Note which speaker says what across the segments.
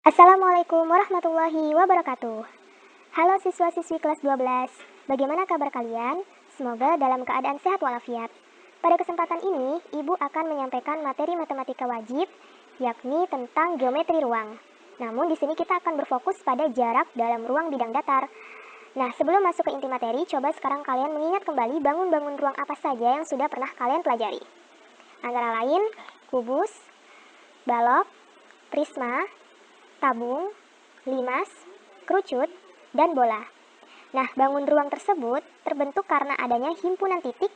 Speaker 1: Assalamualaikum warahmatullahi wabarakatuh. Halo siswa-siswi kelas 12, bagaimana kabar kalian? Semoga dalam keadaan sehat walafiat. Pada kesempatan ini, Ibu akan menyampaikan materi matematika wajib, yakni tentang geometri ruang. Namun di sini kita akan berfokus pada jarak dalam ruang bidang datar. Nah, sebelum masuk ke inti materi, coba sekarang kalian mengingat kembali bangun-bangun ruang apa saja yang sudah pernah kalian pelajari. Antara lain, kubus, balok, prisma, tabung, limas, kerucut, dan bola. Nah, bangun ruang tersebut terbentuk karena adanya himpunan titik,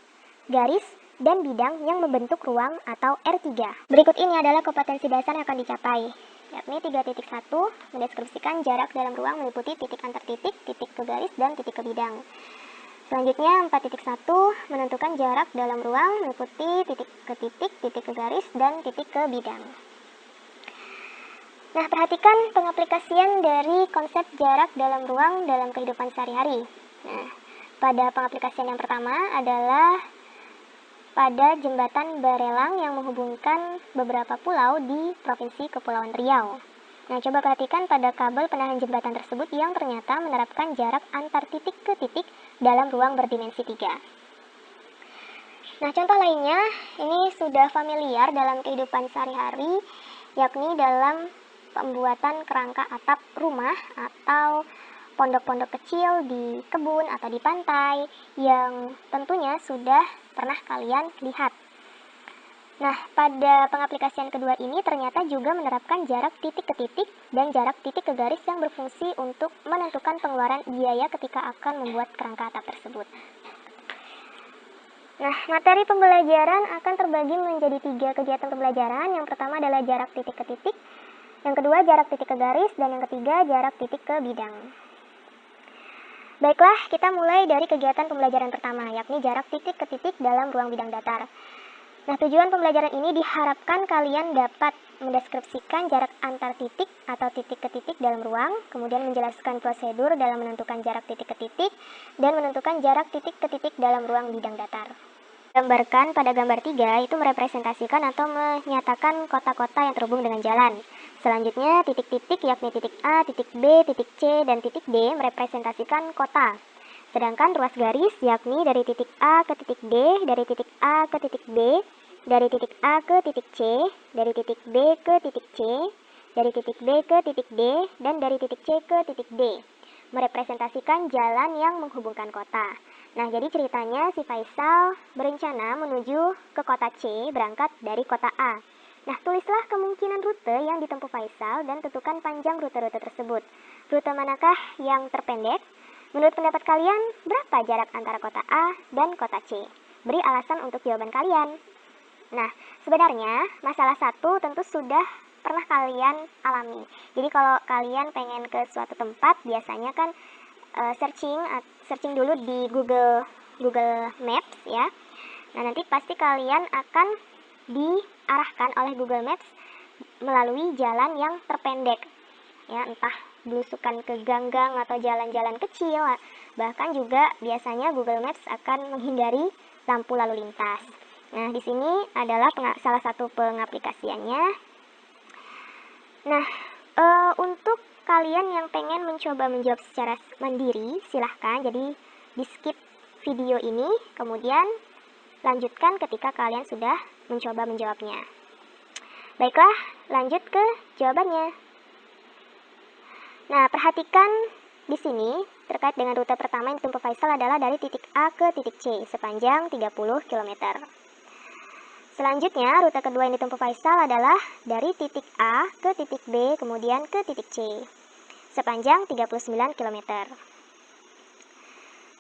Speaker 1: garis, dan bidang yang membentuk ruang atau R3. Berikut ini adalah kompetensi dasar yang akan dicapai, yakni 3.1 mendeskripsikan jarak dalam ruang meliputi titik antar titik, titik ke garis, dan titik ke bidang. Selanjutnya 4.1 menentukan jarak dalam ruang meliputi titik ke garis, dan titik ke bidang. Nah, perhatikan pengaplikasian dari konsep jarak dalam ruang dalam kehidupan sehari-hari. Nah, pada pengaplikasian yang pertama adalah pada jembatan Barelang yang menghubungkan beberapa pulau di Provinsi Kepulauan Riau. Nah, coba perhatikan pada kabel penahan jembatan tersebut yang ternyata menerapkan jarak antar titik ke titik dalam ruang berdimensi 3. Nah, contoh lainnya ini sudah familiar dalam kehidupan sehari-hari, yakni dalam pembuatan kerangka atap rumah atau pondok-pondok kecil di kebun atau di pantai yang tentunya sudah pernah kalian lihat. Nah, pada pengaplikasian kedua ini ternyata juga menerapkan jarak titik ke titik dan jarak titik ke garis yang berfungsi untuk menentukan pengeluaran biaya ketika akan membuat kerangka atap tersebut. Nah, materi pembelajaran akan terbagi menjadi 3 kegiatan pembelajaran. Yang pertama adalah jarak titik ke titik, yang kedua jarak titik ke garis, dan yang ketiga jarak titik ke bidang. Baiklah, kita mulai dari kegiatan pembelajaran pertama, yakni jarak titik ke titik dalam ruang bidang datar. Nah, tujuan pembelajaran ini diharapkan kalian dapat mendeskripsikan jarak antar titik atau titik ke titik dalam ruang, kemudian menjelaskan prosedur dalam menentukan jarak titik ke titik, dan menentukan jarak titik ke titik dalam ruang bidang datar. Gambarkan pada gambar 3 itu merepresentasikan atau menyatakan kota-kota yang terhubung dengan jalan. Selanjutnya titik-titik yakni titik A, titik B, titik C, dan titik D merepresentasikan kota. Sedangkan ruas garis yakni dari titik A ke titik D, dari titik A ke titik B, dari titik A ke titik C, dari titik B ke titik C, dari titik B ke titik D, dan dari titik C ke titik D merepresentasikan jalan yang menghubungkan kota. Nah, jadi ceritanya si Faisal berencana menuju ke kota C berangkat dari kota A. Nah, tulislah kemungkinan rute yang ditempuh Faisal dan tentukan panjang rute-rute tersebut. Rute manakah yang terpendek? Menurut pendapat kalian, berapa jarak antara kota A dan kota C? Beri alasan untuk jawaban kalian. Nah, sebenarnya masalah 1 tentu sudah pernah kalian alami. Jadi kalau kalian pengen ke suatu tempat, biasanya kan searching dulu di Google Maps ya. Nah, nanti pasti kalian akan diarahkan oleh Google Maps melalui jalan yang terpendek. Ya, entah belusukan ke ganggang atau jalan-jalan kecil. Bahkan juga biasanya Google Maps akan menghindari lampu lalu lintas. Nah, di sini adalah salah satu pengaplikasiannya. Nah, untuk kalian yang pengen mencoba menjawab secara mandiri, silahkan jadi di skip video ini, kemudian lanjutkan ketika kalian sudah mencoba menjawabnya. Baiklah, lanjut ke jawabannya. Nah, perhatikan di sini terkait dengan rute pertama yang ditempuh Faisal adalah dari titik A ke titik C sepanjang 30 km. Selanjutnya, rute kedua yang ditempuh Faisal adalah dari titik A ke titik B, kemudian ke titik C, sepanjang 39 km.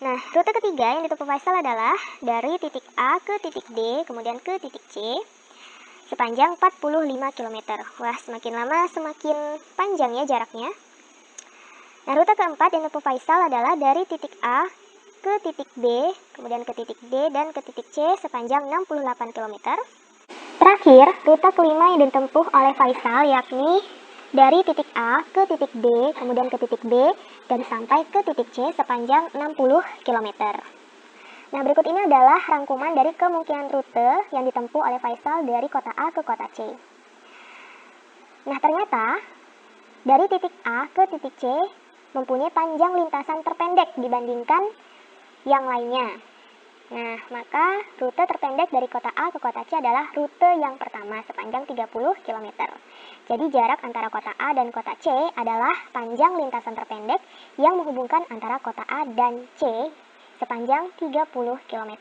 Speaker 1: Nah, rute ketiga yang ditempuh Faisal adalah dari titik A ke titik D, kemudian ke titik C, sepanjang 45 km. Wah, semakin lama semakin panjang ya jaraknya. Nah, rute keempat yang ditempuh Faisal adalah dari titik A ke titik B, kemudian ke titik D, dan ke titik C sepanjang 68 km. Terakhir, rute kelima yang ditempuh oleh Faisal yakni dari titik A ke titik D, kemudian ke titik B, dan sampai ke titik C sepanjang 60 km. Nah, berikut ini adalah rangkuman dari kemungkinan rute yang ditempuh oleh Faisal dari kota A ke kota C. Nah, ternyata dari titik A ke titik C mempunyai panjang lintasan terpendek dibandingkan yang lainnya. Nah, maka rute terpendek dari kota A ke kota C adalah rute yang pertama sepanjang 30 km. Jadi jarak antara kota A dan kota C adalah panjang lintasan terpendek yang menghubungkan antara kota A dan C sepanjang 30 km.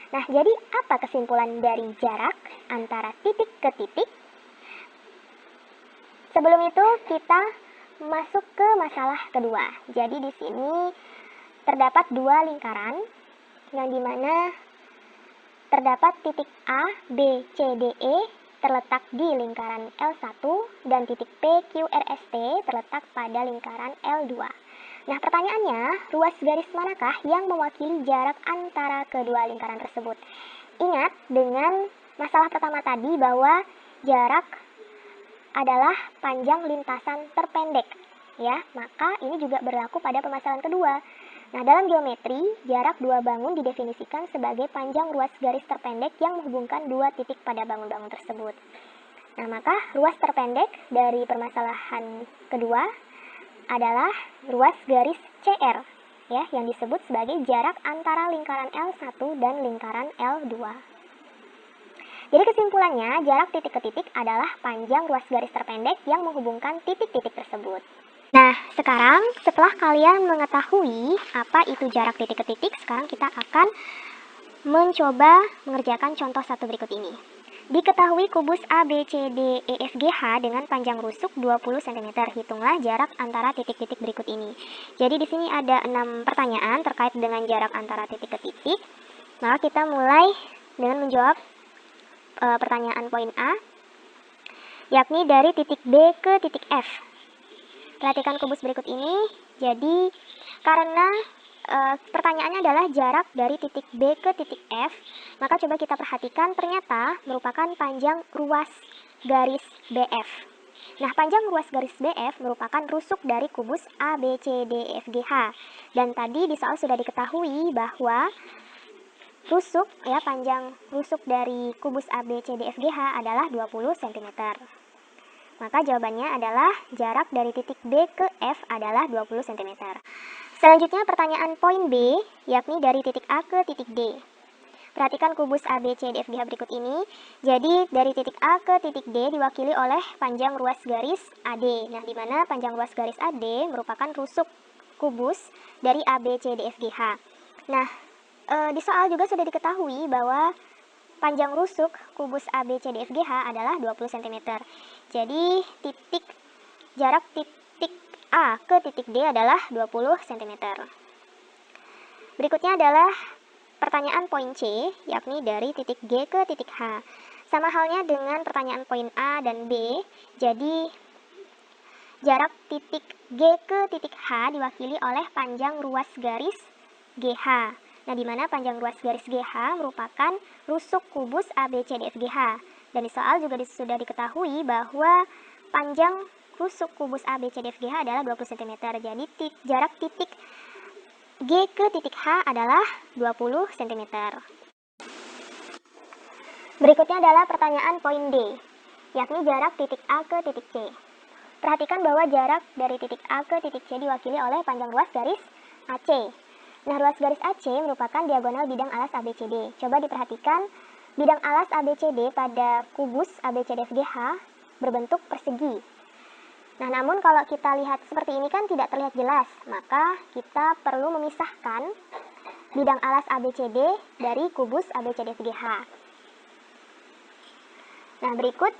Speaker 1: Nah, jadi apa kesimpulan dari jarak antara titik ke titik? Sebelum itu kita masuk ke masalah kedua. Jadi di sini terdapat dua lingkaran yang dimana terdapat titik A, B, C, D, E terletak di lingkaran L1 dan titik P, Q, R, S, T terletak pada lingkaran L2. Nah, pertanyaannya, ruas garis manakah yang mewakili jarak antara kedua lingkaran tersebut? Ingat dengan masalah pertama tadi bahwa jarak adalah panjang lintasan terpendek, ya. Maka ini juga berlaku pada permasalahan kedua. Nah, dalam geometri, jarak dua bangun didefinisikan sebagai panjang ruas garis terpendek yang menghubungkan dua titik pada bangun-bangun tersebut. Nah, maka ruas terpendek dari permasalahan kedua adalah ruas garis CR, ya, yang disebut sebagai jarak antara lingkaran L1 dan lingkaran L2. Jadi kesimpulannya, jarak titik ke titik adalah panjang ruas garis terpendek yang menghubungkan titik-titik tersebut. Nah, sekarang setelah kalian mengetahui apa itu jarak titik ke titik, sekarang kita akan mencoba mengerjakan contoh satu berikut ini. Diketahui kubus A, B, C, D, E, F, G, H dengan panjang rusuk 20 cm. Hitunglah jarak antara titik-titik berikut ini. Jadi di sini ada 6 pertanyaan terkait dengan jarak antara titik ke titik. Maka kita mulai dengan menjawab pertanyaan poin A, yakni dari titik B ke titik F. Perhatikan kubus berikut ini. Jadi karena pertanyaannya adalah jarak dari titik B ke titik F, maka coba kita perhatikan ternyata merupakan panjang ruas garis BF. Nah, panjang ruas garis BF merupakan rusuk dari kubus A, B, C, D, E, F, G, H. Dan tadi di soal sudah diketahui bahwa rusuk, ya, panjang rusuk dari kubus A, B, C, D, F, G, H adalah 20 cm. Maka jawabannya adalah jarak dari titik B ke F adalah 20 cm. Selanjutnya pertanyaan poin B, yakni dari titik A ke titik D. Perhatikan kubus A, B, C, D, F, G, H berikut ini. Jadi dari titik A ke titik D diwakili oleh panjang ruas garis AD. Nah, di mana panjang ruas garis AD merupakan rusuk kubus dari A, B, C, D, F, G, H. Nah, di soal juga sudah diketahui bahwa panjang rusuk kubus A, B, C, D, F, G, H adalah 20 cm. Jadi jarak titik A ke titik D adalah 20 cm. Berikutnya adalah pertanyaan poin C, yakni dari titik G ke titik H. Sama halnya dengan pertanyaan poin A dan B, jadi jarak titik G ke titik H diwakili oleh panjang ruas garis GH. Nah, di mana panjang ruas garis GH merupakan rusuk kubus A, B, C, D, F, G, H. Dan di soal juga sudah diketahui bahwa panjang rusuk kubus A, B, C, D, F, G, H adalah 20 cm. Jadi jarak titik G ke titik H adalah 20 cm. Berikutnya adalah pertanyaan poin D, yakni jarak titik A ke titik C. Perhatikan bahwa jarak dari titik A ke titik C diwakili oleh panjang ruas garis AC. Nah, ruas garis AC merupakan diagonal bidang alas ABCD. Coba diperhatikan, bidang alas ABCD pada kubus ABCD FGH berbentuk persegi. Nah, namun kalau kita lihat seperti ini kan tidak terlihat jelas, maka kita perlu memisahkan bidang alas ABCD dari kubus ABCD FGH. Nah, berikut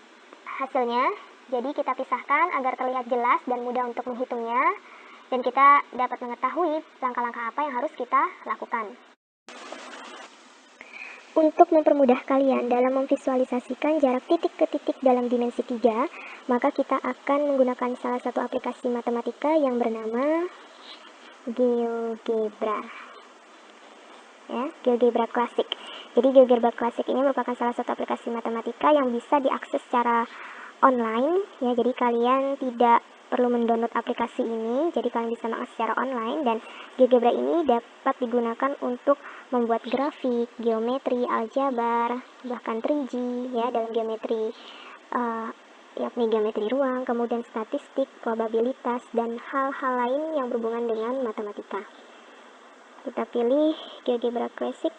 Speaker 1: hasilnya. Jadi kita pisahkan agar terlihat jelas dan mudah untuk menghitungnya, dan kita dapat mengetahui langkah-langkah apa yang harus kita lakukan. Untuk mempermudah kalian dalam memvisualisasikan jarak titik ke titik dalam dimensi 3, maka kita akan menggunakan salah satu aplikasi matematika yang bernama GeoGebra. Ya, GeoGebra Classic. Jadi GeoGebra Classic ini merupakan salah satu aplikasi matematika yang bisa diakses secara online, ya. Jadi kalian tidak perlu mendownload aplikasi ini, jadi kalian bisa mengakses secara online. Dan GeoGebra ini dapat digunakan untuk membuat grafik, geometri, aljabar, bahkan 3D, ya, dalam geometri yakni geometri ruang, kemudian statistik, probabilitas, dan hal-hal lain yang berhubungan dengan matematika. Kita pilih GeoGebra Classic.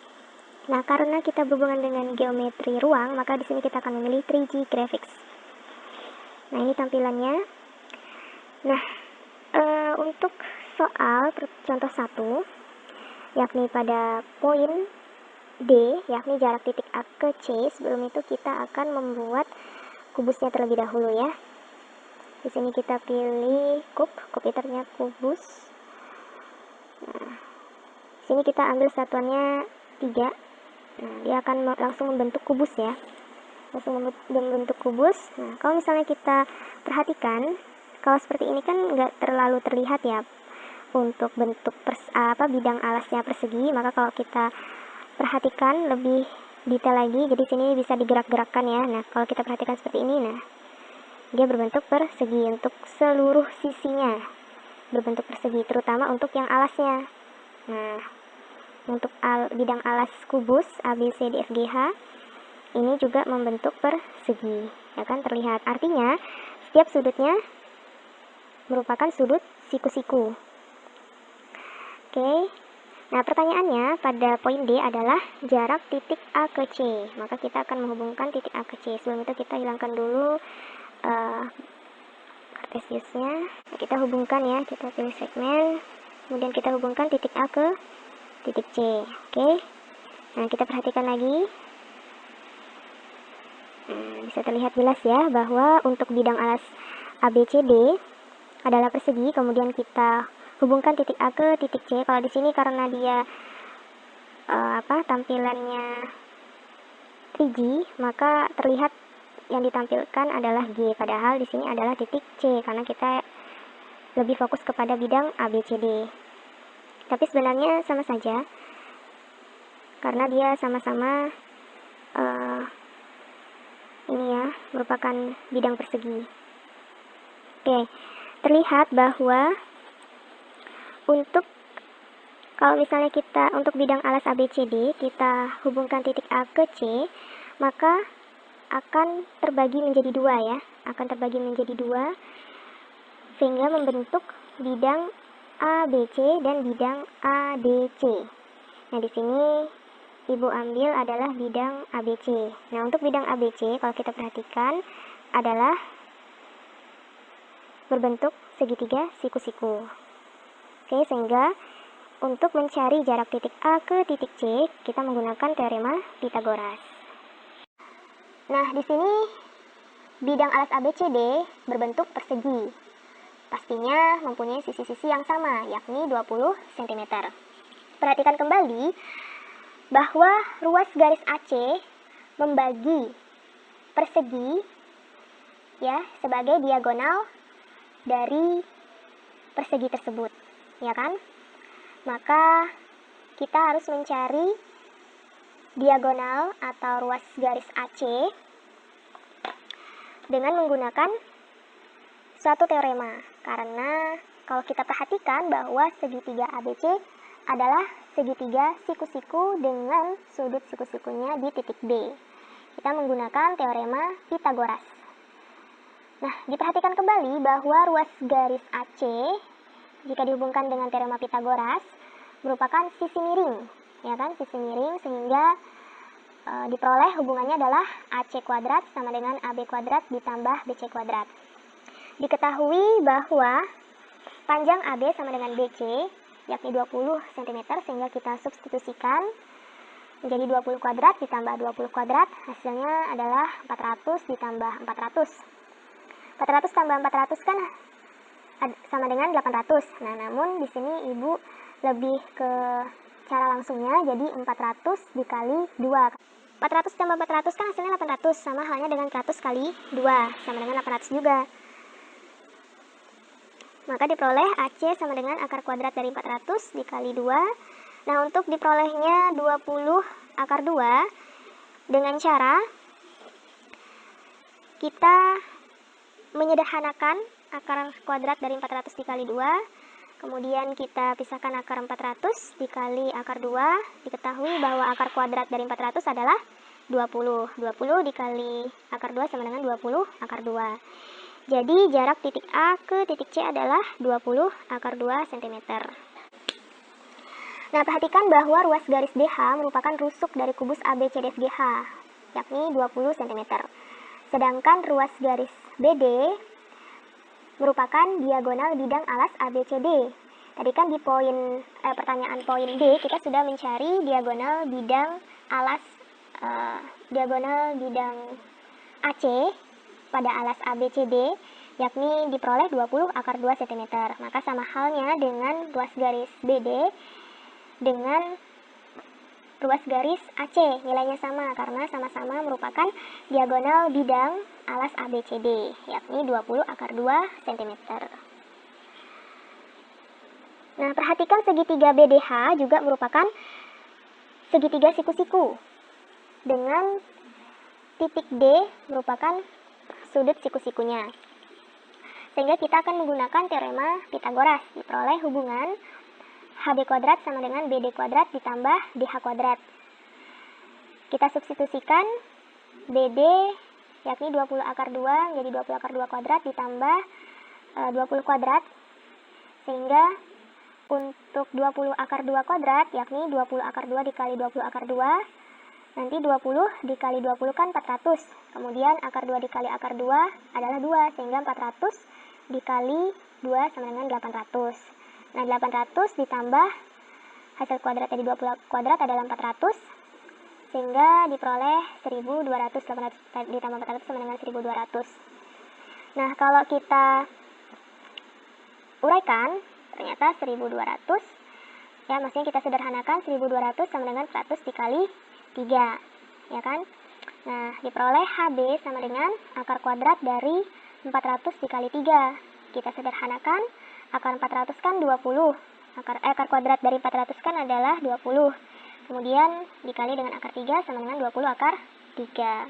Speaker 1: Nah, karena kita berhubungan dengan geometri ruang, maka di sini kita akan memilih 3G Graphics. Nah, ini tampilannya. Nah, untuk soal contoh 1, yakni pada poin D, yakni jarak titik A ke C, sebelum itu kita akan membuat kubusnya terlebih dahulu ya. Di sini kita pilih kub iternya kubus. Nah, di sini kita ambil satuannya 3. Nah, dia akan langsung membentuk kubus ya. Langsung membentuk kubus. Nah, kalau misalnya kita perhatikan, kalau seperti ini kan nggak terlalu terlihat ya untuk bentuk bidang alasnya persegi. Maka kalau kita perhatikan lebih detail lagi, jadi sini bisa digerak-gerakkan ya. Nah, kalau kita perhatikan seperti ini, nah dia berbentuk persegi untuk seluruh sisinya, berbentuk persegi, terutama untuk yang alasnya. Nah, untuk bidang alas kubus A, B, C, D, F, G, H ini juga membentuk persegi, ya kan, terlihat. Artinya setiap sudutnya merupakan sudut siku-siku. Oke. Nah, pertanyaannya pada poin D adalah jarak titik A ke C. Maka kita akan menghubungkan titik A ke C. Sebelum itu kita hilangkan dulu Cartesiusnya. Nah, kita hubungkan ya, kita pilih segmen, kemudian kita hubungkan titik A ke titik C. Oke. Nah, kita perhatikan lagi. Bisa terlihat jelas ya bahwa untuk bidang alas ABCD adalah persegi, kemudian kita hubungkan titik A ke titik C. Kalau di sini karena dia tampilannya 3G, maka terlihat yang ditampilkan adalah G, padahal di sini adalah titik C karena kita lebih fokus kepada bidang ABCD. Tapi sebenarnya sama saja karena dia sama-sama ini ya, merupakan bidang persegi. Oke, terlihat bahwa kalau misalnya kita untuk bidang alas ABCD kita hubungkan titik A ke C, maka akan terbagi menjadi 2 ya, sehingga membentuk bidang ABC dan bidang ADC. Nah, di sini Ibu ambil adalah bidang ABC. Nah, untuk bidang ABC kalau kita perhatikan adalah berbentuk segitiga siku-siku. Oke, sehingga untuk mencari jarak titik A ke titik C, kita menggunakan teorema Pythagoras. Nah, di sini bidang alas ABCD berbentuk persegi. Pastinya mempunyai sisi-sisi yang sama, yakni 20 cm. Perhatikan kembali bahwa ruas garis AC membagi persegi ya sebagai diagonal dari persegi tersebut, ya kan? Maka kita harus mencari diagonal atau ruas garis AC dengan menggunakan suatu teorema. Karena kalau kita perhatikan bahwa segitiga ABC adalah segitiga siku-siku dengan sudut siku-sikunya di titik B. Kita menggunakan teorema Pythagoras. Nah, diperhatikan kembali bahwa ruas garis AC jika dihubungkan dengan teorema Pythagoras merupakan sisi miring, ya kan, sisi miring, sehingga diperoleh hubungannya adalah AC kuadrat sama dengan AB kuadrat ditambah BC kuadrat. Diketahui bahwa panjang AB sama dengan BC yakni 20 cm, sehingga kita substitusikan menjadi 20 kuadrat ditambah 20 kuadrat, hasilnya adalah 400 ditambah 400. 400 tambah 400 kan sama dengan 800. Nah, namun di sini Ibu lebih ke cara langsungnya, jadi 400 dikali 2. 400 tambah 400 kan hasilnya 800, sama halnya dengan 100 kali 2, sama dengan 800 juga. Maka diperoleh AC sama dengan akar kuadrat dari 400 dikali 2. Nah, untuk diperolehnya 20 akar 2 dengan cara kita menyederhanakan akar kuadrat dari 400 dikali 2, kemudian kita pisahkan akar 400 dikali akar 2. Diketahui bahwa akar kuadrat dari 400 adalah 20. 20 dikali akar 2 sama dengan 20 akar 2. Jadi jarak titik A ke titik C adalah 20 akar 2 cm. Nah, perhatikan bahwa ruas garis BH merupakan rusuk dari kubus ABCDFGH, yakni 20 cm. Sedangkan ruas garis BD merupakan diagonal bidang alas ABCD. Tadi kan di pertanyaan poin D kita sudah mencari diagonal bidang alas diagonal bidang AC pada alas ABCD, yakni diperoleh 20 akar 2 cm. Maka sama halnya dengan ruas garis BD dengan ruas garis AC, nilainya sama karena sama-sama merupakan diagonal bidang alas ABCD, yakni 20 akar 2 cm. Nah, perhatikan segitiga BDH juga merupakan segitiga siku-siku dengan titik D merupakan sudut siku-sikunya. Sehingga kita akan menggunakan teorema Pitagoras, diperoleh hubungan HB kuadrat sama dengan BD kuadrat ditambah DH kuadrat. Kita substitusikan BD yakni 20 akar 2 menjadi 20 akar 2 kuadrat ditambah 20 kuadrat. Sehingga untuk 20 akar 2 kuadrat yakni 20 akar 2 dikali 20 akar 2. Nanti 20 dikali 20 kan 400. Kemudian akar 2 dikali akar 2 adalah 2. Sehingga 400 dikali 2 sama dengan 800. Nah, 800 ditambah hasil kuadrat dari 20 kuadrat adalah 400. Sehingga diperoleh 1200. 800 ditambah 400 sama dengan 1200. Nah, kalau kita uraikan, ternyata 1200. Ya, maksudnya kita sederhanakan 1200 sama dengan 100 dikali 3. Ya kan? Nah, diperoleh HB sama dengan akar kuadrat dari 400 dikali 3. Kita sederhanakan, akar 400 kan 20. Akar kuadrat dari 400 kan adalah 20. Kemudian dikali dengan akar 3 sama dengan 20 akar 3.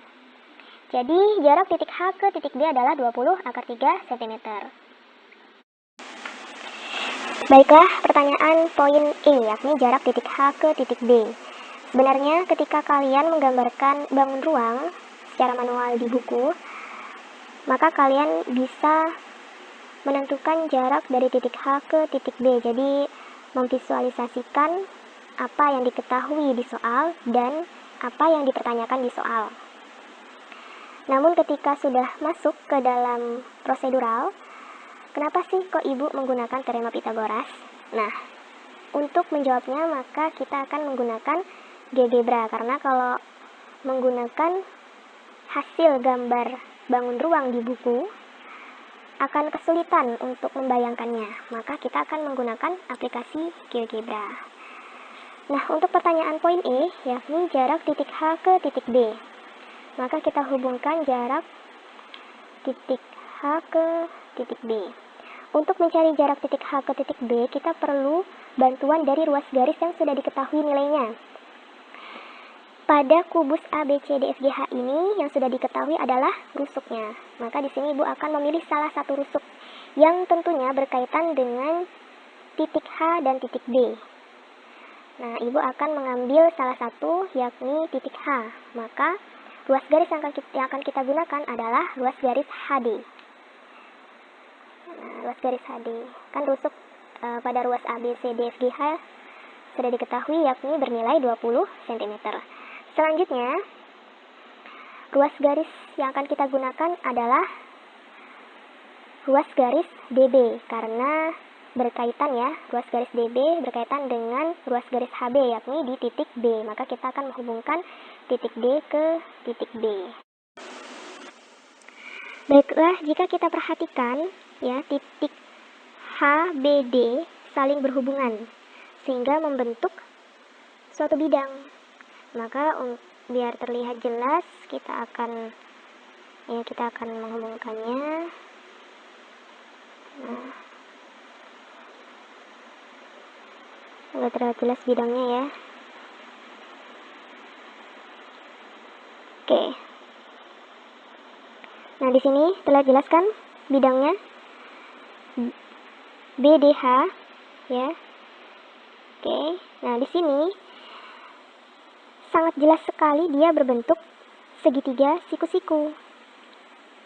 Speaker 1: Jadi jarak titik H ke titik B adalah 20 akar 3 cm. Baiklah, pertanyaan poin E, yakni jarak titik H ke titik B. Sebenarnya ketika kalian menggambarkan bangun ruang secara manual di buku, maka kalian bisa menentukan jarak dari titik H ke titik B. Jadi memvisualisasikan apa yang diketahui di soal dan apa yang dipertanyakan di soal. Namun ketika sudah masuk ke dalam prosedural, kenapa sih kok ibu menggunakan teorema Pitagoras? Nah, untuk menjawabnya maka kita akan menggunakan GeoGebra, karena kalau menggunakan hasil gambar bangun ruang di buku akan kesulitan untuk membayangkannya, maka kita akan menggunakan aplikasi GeoGebra. Nah, untuk pertanyaan poin E, yakni jarak titik H ke titik B, maka kita hubungkan jarak titik H ke titik B. Untuk mencari jarak titik H ke titik B, kita perlu bantuan dari ruas garis yang sudah diketahui nilainya. Pada kubus ABCDFGH ini yang sudah diketahui adalah rusuknya. Maka di sini ibu akan memilih salah satu rusuk yang tentunya berkaitan dengan titik H dan titik B. Nah, ibu akan mengambil salah satu yakni titik H. Maka ruas garis yang akan kita gunakan adalah ruas garis HD. Nah, ruas garis HD kan rusuk pada ruas ABCDFGH sudah diketahui yakni bernilai 20 cm. Selanjutnya, ruas garis yang akan kita gunakan adalah ruas garis DB, karena berkaitan ya, ruas garis DB berkaitan dengan ruas garis HB yakni di titik B, maka kita akan menghubungkan titik D ke titik B. Baiklah, jika kita perhatikan ya, titik HBD saling berhubungan sehingga membentuk suatu bidang. Maka biar terlihat jelas kita akan menghubungkannya. Nah, agar terlihat jelas bidangnya ya. Oke. Nah, di sini telah jelaskan bidangnya BDH ya. Oke. Nah, di sini sangat jelas sekali dia berbentuk segitiga siku-siku.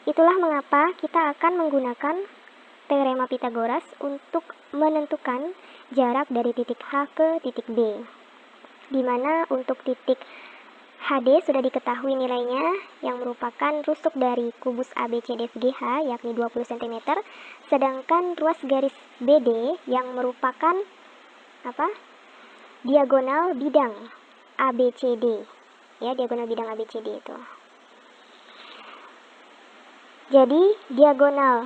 Speaker 1: Itulah mengapa kita akan menggunakan teorema Pythagoras untuk menentukan jarak dari titik H ke titik B, di mana untuk titik HD sudah diketahui nilainya yang merupakan rusuk dari kubus ABCDFGH yakni 20 cm, sedangkan ruas garis BD yang merupakan diagonal bidang ABCD, ya, diagonal bidang ABCD itu. Jadi diagonal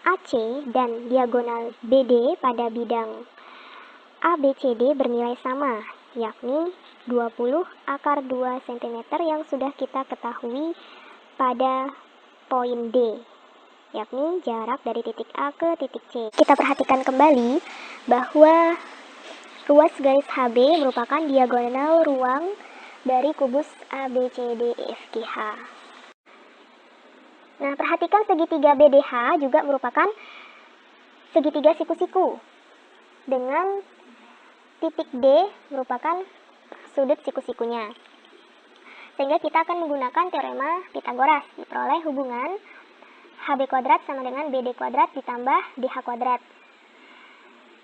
Speaker 1: AC dan diagonal BD pada bidang ABCD bernilai sama, yakni 20 akar 2 cm yang sudah kita ketahui pada poin D, yakni jarak dari titik A ke titik C. Kita perhatikan kembali bahwa ruas garis HB merupakan diagonal ruang dari kubus ABCDEFGH. Nah, perhatikan segitiga BDH juga merupakan segitiga siku-siku dengan titik D merupakan sudut siku-sikunya. Sehingga kita akan menggunakan teorema Pythagoras, diperoleh hubungan HB kuadrat sama dengan BD kuadrat ditambah DH kuadrat.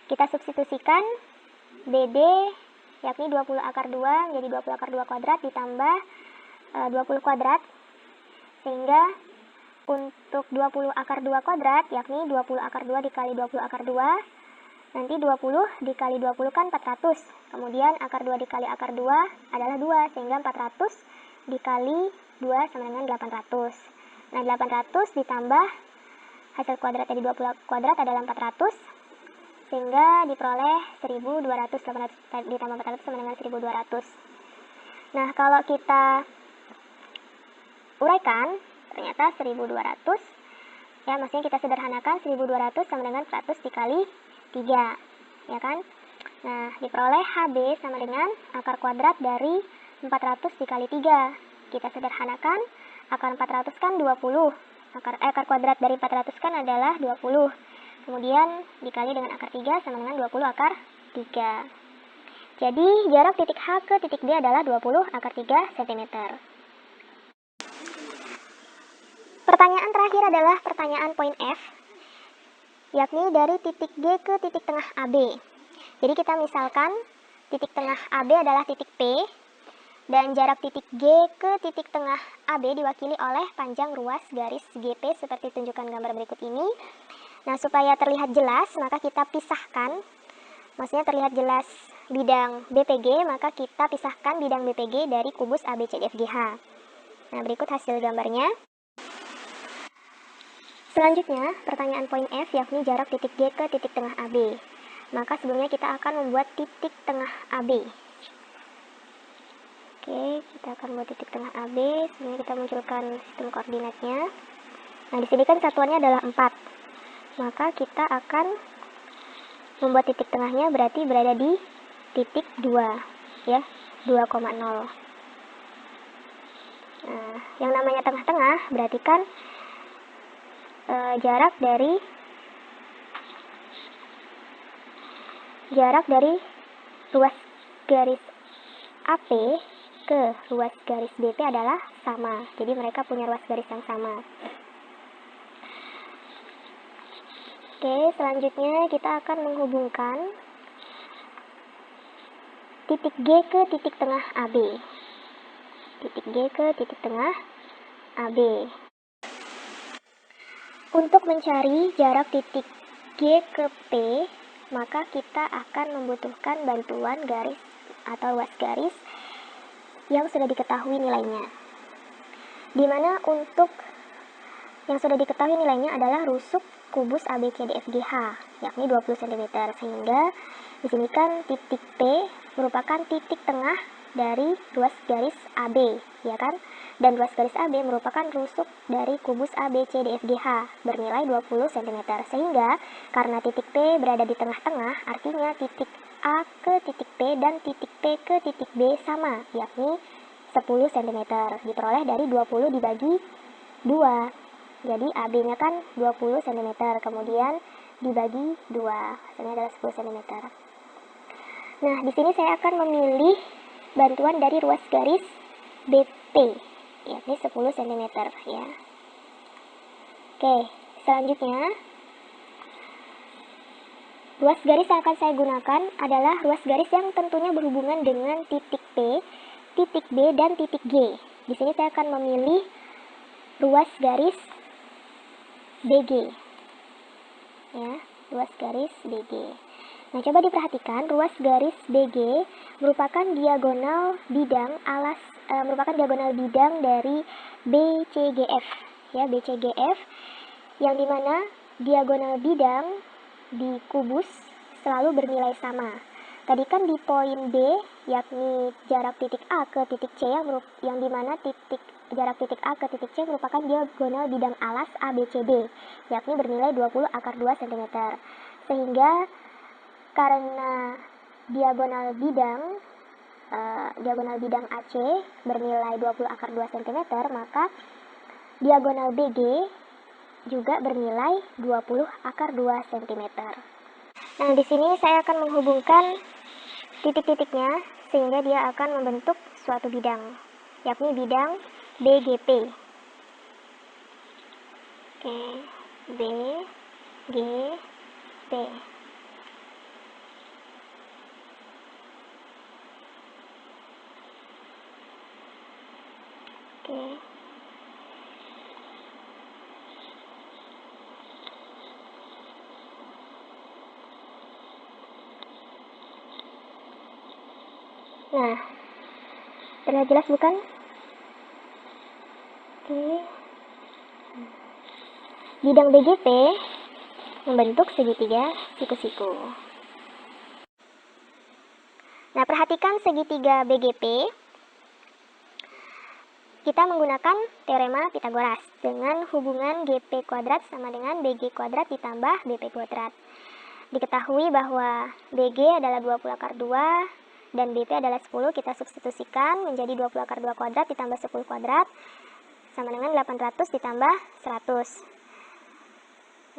Speaker 1: Kita substitusikan BD yakni 20 akar 2 menjadi 20 akar 2 kuadrat ditambah 20 kuadrat, sehingga untuk 20 akar 2 kuadrat yakni 20 akar 2 dikali 20 akar 2, nanti 20 dikali 20 kan 400, kemudian akar 2 dikali akar 2 adalah 2, sehingga 400 dikali 2 sama dengan 800. Nah, 800 ditambah hasil kuadrat dari 20 kuadrat adalah 400, sehingga diperoleh 1200, 800 ditambah 400 sama dengan 1200. Nah, kalau kita uraikan, ternyata 1200, ya, maksudnya kita sederhanakan 1200 sama dengan 100 dikali 3, ya kan? Nah, diperoleh HB sama dengan akar kuadrat dari 400 dikali 3. Kita sederhanakan, akar 400 kan 20, akar kuadrat dari 400 kan adalah 20, kemudian dikali dengan akar 3 sama dengan 20 akar 3. Jadi jarak titik H ke titik D adalah 20 akar 3 cm. Pertanyaan terakhir adalah pertanyaan poin F, yakni dari titik G ke titik tengah AB. Jadi kita misalkan titik tengah AB adalah titik P, dan jarak titik G ke titik tengah AB diwakili oleh panjang ruas garis GP seperti tunjukkan gambar berikut ini. Nah, supaya terlihat jelas, maka kita pisahkan, maksudnya terlihat jelas bidang BPG, maka kita pisahkan bidang BPG dari kubus ABCDFGH. Nah, berikut hasil gambarnya. Selanjutnya, pertanyaan poin F yakni jarak titik G ke titik tengah AB. Maka sebelumnya kita akan membuat titik tengah AB. Oke, kita akan membuat titik tengah AB. Sebelumnya kita munculkan sistem koordinatnya. Nah, di sini kan satuannya adalah 4. Maka kita akan membuat titik tengahnya berarti berada di titik 2, ya, 2,0. Nah, yang namanya tengah-tengah berarti kan jarak dari ruas garis AP ke ruas garis BP adalah sama. Jadi mereka punya ruas garis yang sama. Oke, selanjutnya kita akan menghubungkan titik G ke titik tengah AB. Titik G ke titik tengah AB. Untuk mencari jarak titik G ke P, maka kita akan membutuhkan bantuan garis atau ruas garis yang sudah diketahui nilainya. Dimana untuk yang sudah diketahui nilainya adalah rusuk kubus ABCDFGH, yakni 20 cm. Sehingga di sini kan titik P merupakan titik tengah dari ruas garis AB, ya kan? Dan ruas garis AB merupakan rusuk dari kubus ABCDFGH bernilai 20 cm. Sehingga karena titik P berada di tengah-tengah, artinya titik A ke titik P dan titik P ke titik B sama, yakni 10 cm. Diperoleh dari 20 dibagi 2. Jadi AB-nya kan 20 cm, kemudian dibagi 2, hasilnya adalah 10 cm. Nah, di sini saya akan memilih bantuan dari ruas garis BP, yakni 10 cm ya. Oke, selanjutnya ruas garis yang akan saya gunakan adalah ruas garis yang tentunya berhubungan dengan titik P, titik B, dan titik G. Di sini saya akan memilih ruas garis BG. Ya, ruas garis BG. Nah, coba diperhatikan, ruas garis BG merupakan diagonal bidang dari BCGF, ya, BCGF, yang dimana diagonal bidang di kubus selalu bernilai sama. Tadi kan di poin B, yakni jarak titik A ke titik C, yang dimana jarak titik A ke titik C merupakan diagonal bidang alas ABCD, yakni bernilai 20 akar 2 cm. Sehingga karena diagonal bidang AC bernilai 20 akar 2 cm, maka diagonal BG juga bernilai 20 akar 2 cm. Nah, di sini saya akan menghubungkan titik-titiknya sehingga dia akan membentuk suatu bidang, yakni bidang BGP. Oke, BGP. Oke. Nah, terlihat jelas bukan? Oke. Bidang BGP membentuk segitiga siku-siku. Nah, perhatikan segitiga BGP. Kita menggunakan teorema Pitagoras dengan hubungan GP kuadrat sama dengan BG kuadrat ditambah BP kuadrat. Diketahui bahwa BG adalah 20 akar 2 dan BP adalah 10, kita substitusikan menjadi 20 akar 2 kuadrat ditambah 10 kuadrat sama dengan 800 ditambah 100.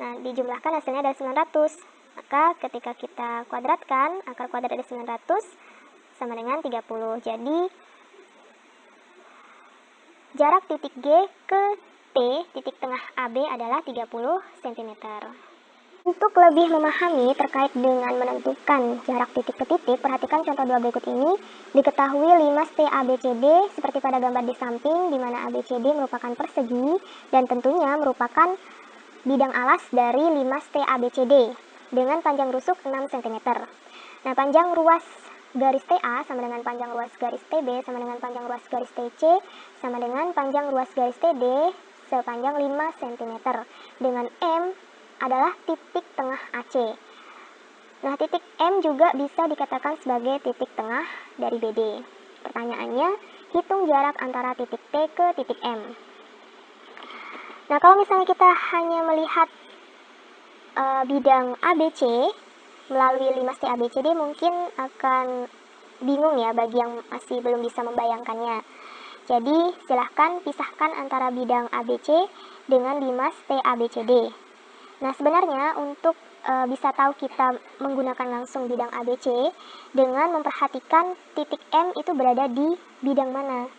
Speaker 1: Nah, dijumlahkan hasilnya adalah 900. Maka ketika kita kuadratkan, akar kuadrat dari 900 sama dengan 30. Jadi jarak titik G ke P, titik tengah AB adalah 30 cm. Untuk lebih memahami terkait dengan menentukan jarak titik ke titik, perhatikan contoh 2 berikut ini. Diketahui 5 st ABCD seperti pada gambar di samping, di mana ABCD merupakan persegi dan tentunya merupakan bidang alas dari 5 st ABCD dengan panjang rusuk 6 cm. Nah, panjang ruas garis TA sama dengan panjang ruas garis TB sama dengan panjang ruas garis TC sama dengan panjang ruas garis TD sepanjang 5 cm. Dengan M adalah titik tengah AC. Nah, titik M juga bisa dikatakan sebagai titik tengah dari BD. Pertanyaannya, hitung jarak antara titik P ke titik M. Nah, kalau misalnya kita hanya melihat bidang ABC melalui 5 st ABCD, mungkin akan bingung ya bagi yang masih belum bisa membayangkannya. Jadi, silahkan pisahkan antara bidang ABC dengan 5 st ABCD. Nah, sebenarnya untuk bisa tahu kita menggunakan langsung bidang ABC dengan memperhatikan titik M itu berada di bidang mana.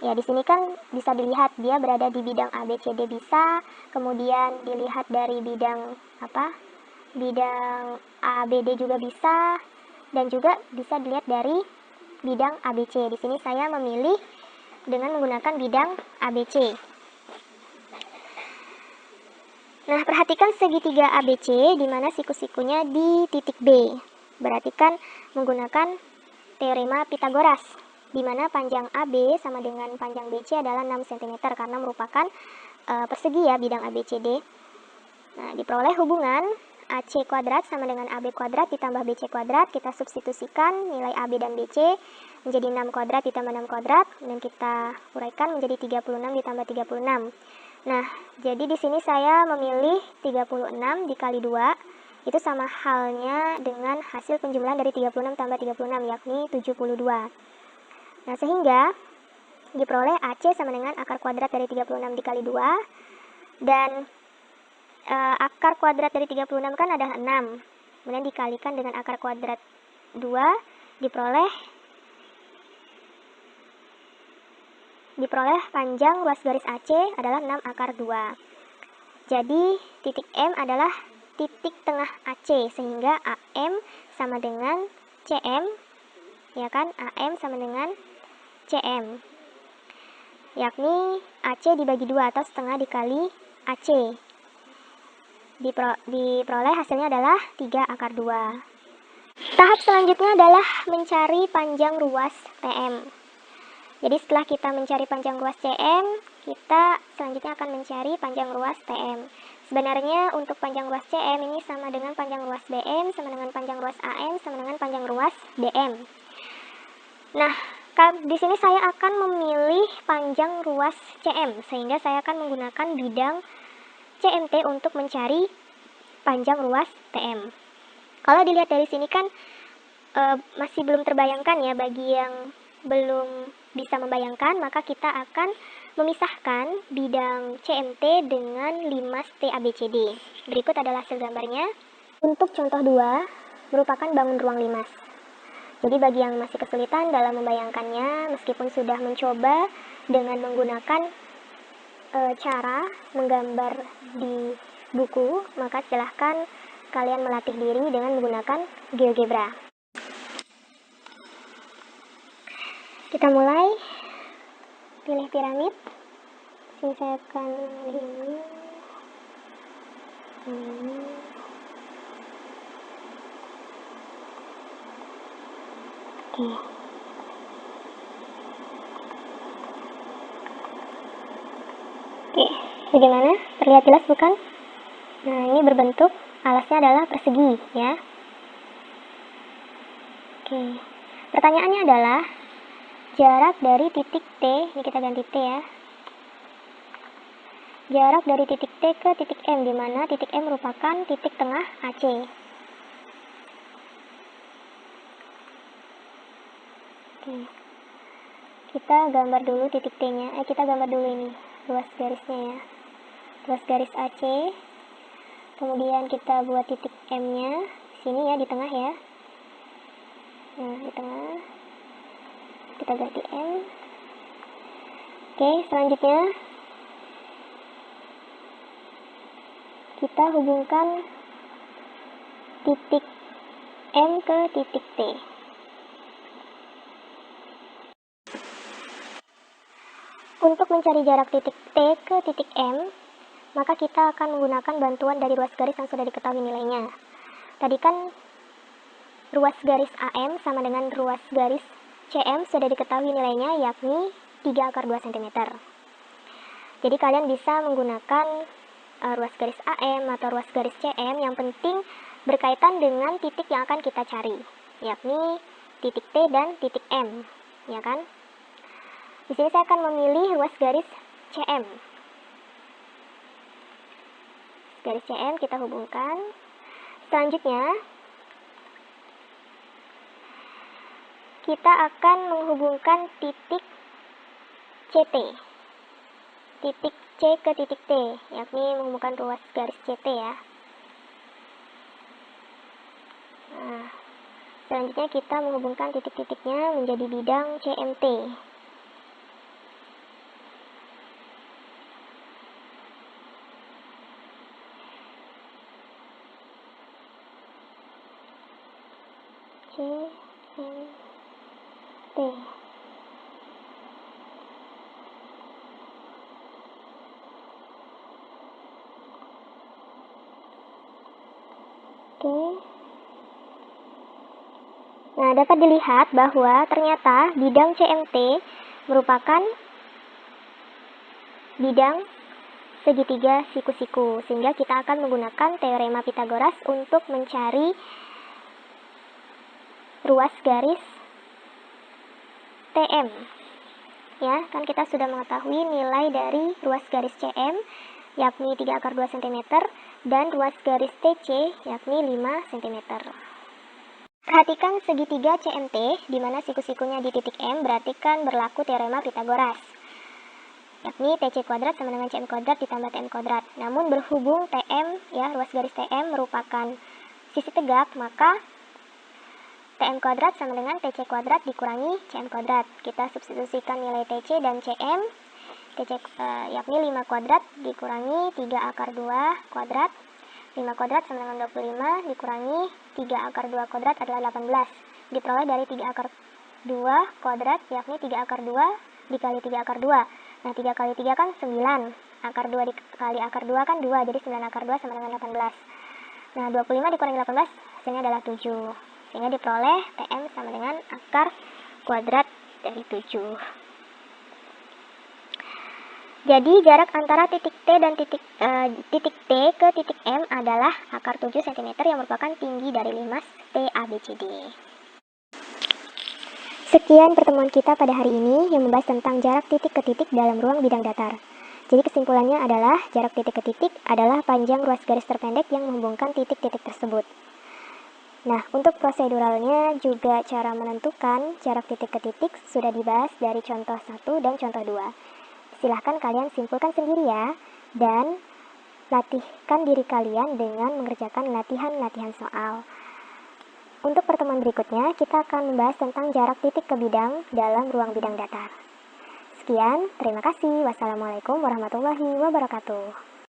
Speaker 1: Ya, di sini kan bisa dilihat dia berada di bidang ABCD bisa, kemudian dilihat dari bidang bidang ABD juga bisa, dan juga bisa dilihat dari bidang ABC. Di sini saya memilih dengan menggunakan bidang ABC. Nah, perhatikan segitiga ABC di mana siku-sikunya di titik B. Berarti kan menggunakan teorema Pitagoras, di mana panjang AB sama dengan panjang BC adalah 6 cm karena merupakan persegi ya bidang ABCD. Nah, diperoleh hubungan AC kuadrat sama dengan AB kuadrat ditambah BC kuadrat. Kita substitusikan nilai AB dan BC menjadi 6 kuadrat ditambah 6 kuadrat, dan kita uraikan menjadi 36 ditambah 36. Nah, jadi di sini saya memilih 36 dikali 2, itu sama halnya dengan hasil penjumlahan dari 36 tambah 36, yakni 72. Nah, sehingga diperoleh AC sama dengan akar kuadrat dari 36 dikali 2, dan akar kuadrat dari 36 kan adalah 6, kemudian dikalikan dengan akar kuadrat 2, diperoleh diperoleh panjang ruas garis AC adalah 6/2. Jadi titik M adalah titik tengah AC, sehingga AM sama dengan CM, ya kan? AM sama dengan CM, yakni AC dibagi 2 atau setengah dikali AC. Diperoleh hasilnya adalah 3/2. Tahap selanjutnya adalah mencari panjang ruas TM. Jadi setelah kita mencari panjang ruas CM, kita selanjutnya akan mencari panjang ruas TM. Sebenarnya untuk panjang ruas CM ini sama dengan panjang ruas BM, sama dengan panjang ruas AM, sama dengan panjang ruas DM. Nah, di sini saya akan memilih panjang ruas CM, sehingga saya akan menggunakan bidang CMT untuk mencari panjang ruas TM. Kalau dilihat dari sini kan masih belum terbayangkan ya, bagi yang belum bisa membayangkan, maka kita akan memisahkan bidang CMT dengan limas TABCD. Berikut adalah hasil gambarnya. Untuk contoh 2 merupakan bangun ruang limas. Jadi bagi yang masih kesulitan dalam membayangkannya, meskipun sudah mencoba dengan menggunakan cara menggambar di buku, maka silahkan kalian melatih diri dengan menggunakan GeoGebra. Kita mulai. Pilih piramid. Sini saya akan ini. Oke. Bagaimana? Terlihat jelas bukan? Nah, ini berbentuk alasnya adalah persegi ya. Oke. Pertanyaannya adalah jarak dari titik T, ini kita ganti T ya. Jarak dari titik T ke titik M, di mana titik M merupakan titik tengah AC. Oke. Kita gambar dulu titik T-nya. Kita gambar dulu ini ruas garisnya ya. Ruas garis AC. Kemudian kita buat titik M-nya sini ya, di tengah ya. Nah, di tengah. Kita ganti M. Oke, selanjutnya kita hubungkan titik M ke titik T. Untuk mencari jarak titik T ke titik M, maka kita akan menggunakan bantuan dari ruas garis yang sudah diketahui nilainya. Tadi kan ruas garis AM sama dengan ruas garis CM sudah diketahui nilainya, yakni 3/2 cm. Jadi kalian bisa menggunakan ruas garis AM atau ruas garis CM, yang penting berkaitan dengan titik yang akan kita cari, yakni titik T dan titik M, ya kan? Di sini saya akan memilih ruas garis CM. Garis CM kita hubungkan. Selanjutnya, kita akan menghubungkan titik CT. Titik C ke titik T, yakni menghubungkan ruas garis CT ya. Nah, selanjutnya kita menghubungkan titik-titiknya menjadi bidang CMT. CMT. Oke. Nah, dapat dilihat bahwa ternyata bidang CMT merupakan bidang segitiga siku-siku, sehingga kita akan menggunakan teorema Pythagoras untuk mencari ruas garis TM. Ya, kan kita sudah mengetahui nilai dari ruas garis CM yakni 3/2 cm dan ruas garis TC yakni 5 cm. Perhatikan segitiga CMT di mana siku-sikunya di titik M, berarti kan berlaku teorema Pythagoras, yakni TC kuadrat sama dengan CM kuadrat ditambah TM kuadrat. Namun berhubung TM ya, ruas garis TM merupakan sisi tegak, maka TM kuadrat sama dengan TC kuadrat dikurangi CM kuadrat. Kita substitusikan nilai TC dan CM. TC yakni 5 kuadrat dikurangi 3 akar 2 kuadrat. 5 kuadrat sama dengan 25 dikurangi 3 akar 2 kuadrat adalah 18. Diperoleh dari 3 akar 2 kuadrat yakni 3 akar 2 dikali 3 akar 2. Nah, 3 kali 3 kan 9. Akar 2 dikali akar 2 kan 2, jadi 9 akar 2 sama dengan 18. Nah, 25 dikurangi 18 hasilnya adalah 7. Sehingga diperoleh TM sama dengan akar kuadrat dari 7. Jadi jarak antara titik T dan titik T ke titik M adalah akar 7 cm yang merupakan tinggi dari limas TABCD. Sekian pertemuan kita pada hari ini yang membahas tentang jarak titik ke titik dalam ruang bidang datar. Jadi kesimpulannya adalah jarak titik ke titik adalah panjang ruas garis terpendek yang menghubungkan titik-titik tersebut. Nah, untuk proseduralnya juga cara menentukan jarak titik ke titik sudah dibahas dari contoh 1 dan contoh 2. Silahkan kalian simpulkan sendiri ya, dan latihkan diri kalian dengan mengerjakan latihan-latihan soal. Untuk pertemuan berikutnya, kita akan membahas tentang jarak titik ke bidang dalam ruang bidang datar. Sekian, terima kasih. Wassalamualaikum warahmatullahi wabarakatuh.